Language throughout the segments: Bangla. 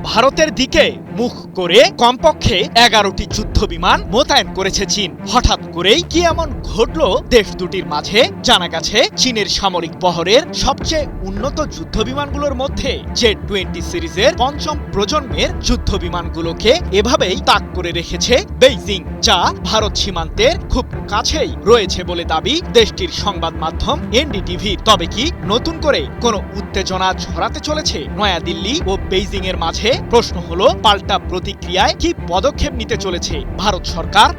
ভারতের দিকে মুখ করে কমপক্ষে 11টি যুদ্ধ বিমান মোতায়েন করেছে চীন। হঠাৎ করেই কি এমন ঘটল দেশ দুটির মাঝে? জানা গেছে চীনের সামরিক বহরের সবচেয়ে উন্নত যুদ্ধ বিমানগুলোর মধ্যে Z-20 সিরিজের পঞ্চম প্রজন্মের যুদ্ধ বিমানগুলোকে এভাবেই তাক করে রেখেছে বেইজিং, যা ভারত সীমান্তের খুব কাছেই রয়েছে বলে দাবি দেশটির সংবাদ মাধ্যম এনডিটিভির। তবে কি নতুন করে কোনো উত্তেজনা ছড়াতে চলেছে নয়াদিল্লি ও বেইজিং এর মাঝে? প্রশ্ন হলো, পাল্টা প্রতিক্রিয়ায় কি পদক্ষেপ নিতে চলেছে ভারত সরকার?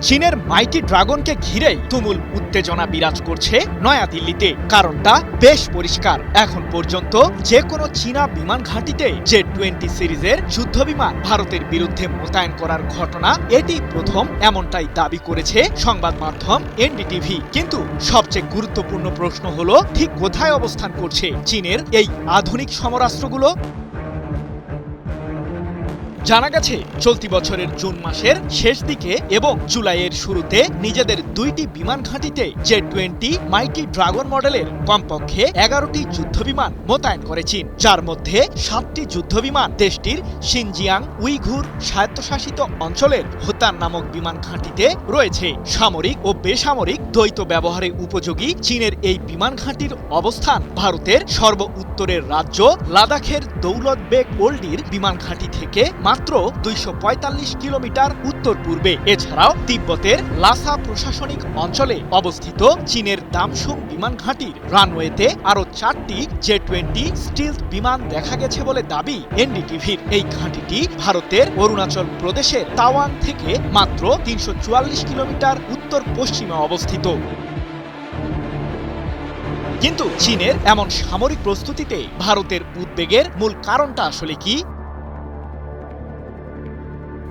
চীনের মাইটি ড্রাগনকে ঘিরেই তুমুল উত্তেজনা বিরাজ করছে নয়াদিল্লিতে। কারণটা বেশ পরিষ্কার। এখন পর্যন্ত যে কোনো চীনা বিমান ঘাঁটিতে Z-20 সিরিজের যুদ্ধ বিমান ভারতের বিরুদ্ধে মোতায়েন করার ঘটনা এটি প্রথম, এমনটাই দাবি করেছে সংবাদ মাধ্যম এনডিটিভি। কিন্তু সবচেয়ে গুরুত্বপূর্ণ প্রশ্ন হলো, ঠিক কোথায় অবস্থান করছে চীনের এই আধুনিক সমরাস্ত্রগুলো? জানা গেছে চলতি বছরের জুন মাসের শেষ দিকে এবং জুলাইয়ের শুরুতে নিজেদের দুইটি বিমান ঘাঁটিতে Z-20 মাইটি ড্রাগন মডেলের কমপক্ষে 11টি যুদ্ধবিমান মোতায়েন করে চীন, যার মধ্যে 7টি যুদ্ধবিমান দেশটির শিনজিয়াং উইঘুর স্বায়ত্তশাসিত অঞ্চলের হোতান নামক বিমান ঘাঁটিতে রয়েছে। সামরিক ও বেসামরিক দ্বৈত ব্যবহারে উপযোগী চীনের এই বিমান ঘাঁটির অবস্থান ভারতের সর্ব উত্তরের রাজ্য লাদাখের দৌলত বেগ ওল্ডির বিমান ঘাঁটি থেকে মাত্র 245 কিলোমিটার উত্তর পূর্বে। এছাড়াও তিব্বতের লাসা প্রশাসনিক অঞ্চলে অবস্থিত চীনের দামসুং বিমান ঘাঁটির রানওয়েতে আরো 4টি Z-20 স্টিলথ বিমান দেখা গেছে বলে দাবি এনডিটিভির। এই ঘাঁটিটি ভারতের অরুণাচল প্রদেশের তাওয়াং থেকে মাত্র 344 কিলোমিটার উত্তর পশ্চিমে অবস্থিত। কিন্তু চীনের এমন সামরিক প্রস্তুতিতে ভারতের উদ্বেগের মূল কারণটা আসলে কি?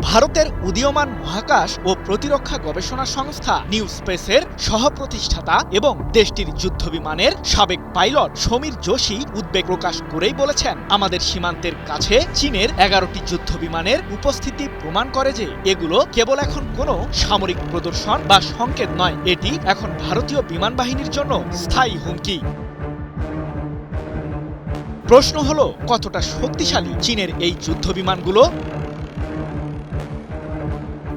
ভারতের উদীয়মান মহাকাশ ও প্রতিরক্ষা গবেষণা সংস্থা নিউ স্পেসের সহপ্রতিষ্ঠাতা এবং দেশটির যুদ্ধবিমানের সাবেক পাইলট সমীর যোশী উদ্বেগ প্রকাশ করেই বলেছেন, আমাদের সীমান্তের কাছে চীনের 11টি যুদ্ধবিমানের উপস্থিতি প্রমাণ করে যে এগুলো কেবল এখন কোনো সামরিক প্রদর্শন বা সংকেত নয়, এটি এখন ভারতীয় বিমান বাহিনীর জন্য স্থায়ী হুমকি। প্রশ্ন হলো, কতটা শক্তিশালী চীনের এই যুদ্ধবিমানগুলো?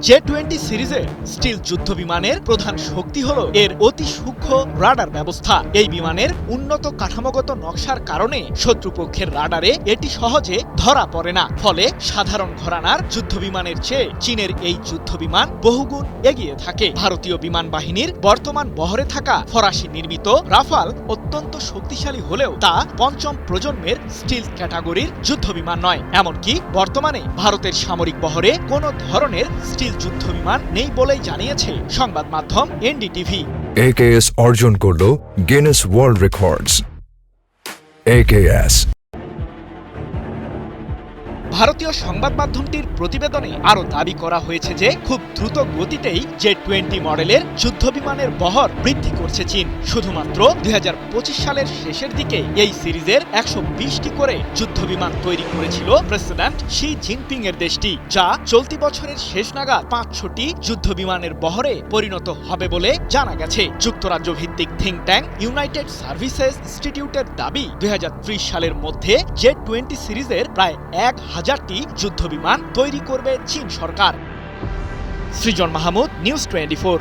Z-20 সিরিজের স্টিল যুদ্ধ বিমানের প্রধান শক্তি হলো এর অতি সূক্ষ্ম রাডার ব্যবস্থা। এই বিমানের উন্নত কাঠামোগত নকশার কারণে শত্রুপক্ষের রাডারে এটি সহজে ধরা পড়ে না। ফলে সাধারণ ঘরানার যুদ্ধ বিমানের চেয়ে চীনের এই যুদ্ধ বিমান বহুগুণ এগিয়ে থাকে। ভারতীয় বিমান বাহিনীর বর্তমান বহরে থাকা ফরাসি নির্মিত রাফাল অত্যন্ত শক্তিশালী হলেও তা পঞ্চম প্রজন্মের স্টিল ক্যাটাগরির যুদ্ধ বিমান নয়। এমনকি বর্তমানে ভারতের সামরিক বহরে কোনো ধরনের স্টিল যুদ্ধ বিমান নেই বলেই জানিয়েছে সংবাদ মাধ্যম এনডিটিভি। AKS অর্জন করল গিনেস ওয়ার্ল্ড রেকর্ডস। AKS ভারতীয় সংবাদ মাধ্যমটির প্রতিবেদনে আরও দাবি করা হয়েছে যে খুব দ্রুত গতিতেই Z-20 মডেলের যুদ্ধবিমানের বহর বৃদ্ধি করছে চীন। শুধুমাত্র 2025 সালের শেষের দিকে এই সিরিজের 120টি করে যুদ্ধবিমান তৈরি করেছিল প্রেসিডেন্ট শি জিনপিং এর দেশটি, যা চলতি বছরের শেষ নাগাদ 500টি যুদ্ধবিমানের বহরে পরিণত হবে বলে জানা গেছে। যুক্তরাজ্য ভিত্তিক থিঙ্ক ট্যাঙ্ক ইউনাইটেড সার্ভিসেস ইনস্টিটিউটের দাবি, 2030 সালের মধ্যে Z-20 সিরিজের প্রায় 1000টি যুদ্ধবিমান তৈরি করবে চীন সরকার। সৃজন মাহমুদ, নিউজ 24।